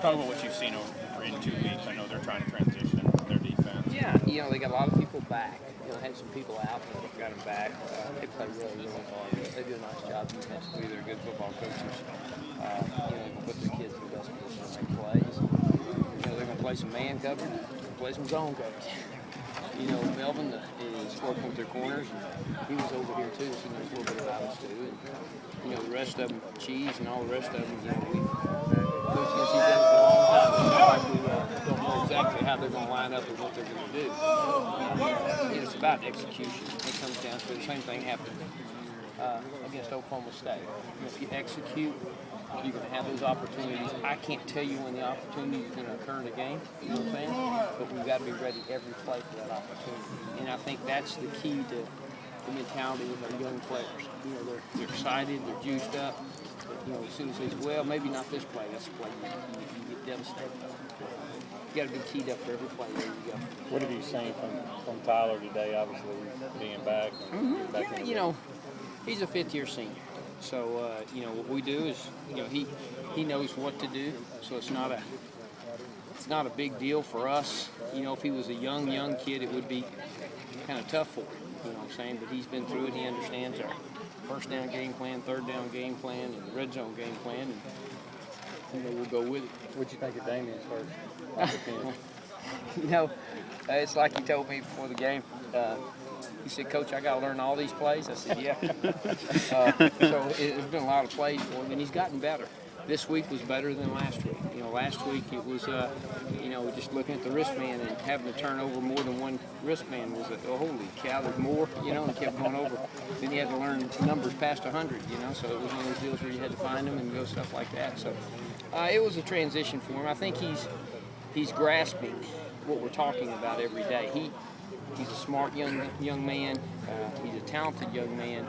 Talk about what you've seen over in 2 weeks. I know they're trying to transition their defense. Yeah, they got a lot of people back. Had some people out and got them back. They play really, really hard. They do a nice job defensively. They're good football coaches. They can put their kids in the best position to make plays. They're going to play some man coverage, play some zone coverage. Melvin is working with their corners. He was over here too, so he knows a little bit about us too. And, the rest of them, Cheese and all the rest of them, we've coached against each other for a long time. We don't know exactly how they're going to line up and what they're going to do. It's about execution. It comes down to the same thing happened against Oklahoma State. If you execute, you're going to have those opportunities. I can't tell you when the opportunity is going to occur in the game, you know what I'm saying? But we've got to be ready every play for that opportunity. And I think that's the key to the mentality with our young players. They're excited, they're juiced up. But, as soon as they say, well, maybe not this play, that's the play you get devastated. You got to be keyed up for every play. There you go. What have you seen from Tyler today? Obviously, being back. He's a fifth-year senior. So what we do is he knows what to do. So it's not a big deal for us. If he was a young kid, it would be kind of tough for him. You know what I'm saying? But he's been through it. He understands our first down game plan, third down game plan, and the red zone game plan. And we'll go with it. What'd you think of Damien's first? It's like he told me before the game. He said, "Coach, I got to learn all these plays." I said, "Yeah." So it's been a lot of plays for him, and he's gotten better. This week was better than last week. Last week it was, just looking at the wristband and having to turn over more than one wristband was holy cow, there's more, and kept going over. Then you had to learn numbers past 100, so it was one of those deals where you had to find them and go stuff like that. So it was a transition for him. I think he's grasping what we're talking about every day. He's a smart young man. He's a talented young man.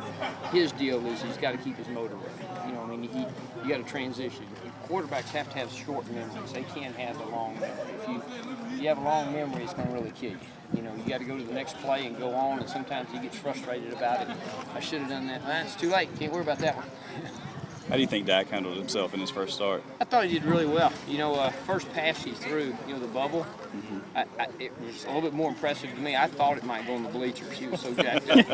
His deal is he's got to keep his motor running. You got to transition. Quarterbacks have to have short memories. They can't have a long memory. If you have a long memory, it's going to really kill you. You got to go to the next play and go on, and sometimes he gets frustrated about it. I should have done that. It's too late. Can't worry about that one. How do you think Dak handled himself in his first start? I thought he did really well. First pass he threw, the bubble, it was a little bit more impressive to me. I thought it might go in the bleachers. He was so jacked up.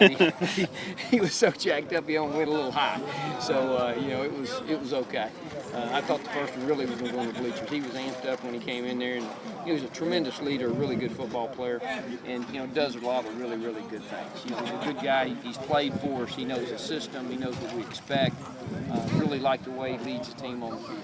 He was so jacked up, he only went a little high. So, it was okay. I thought the first one really was going to go in the bleachers. He was amped up when he came in there, and he was a tremendous leader, a really good football player, and does a lot of really, really good things. He's a good guy. He's played for us. He knows the system. He knows what we expect. Really like the way he leads the team on the field.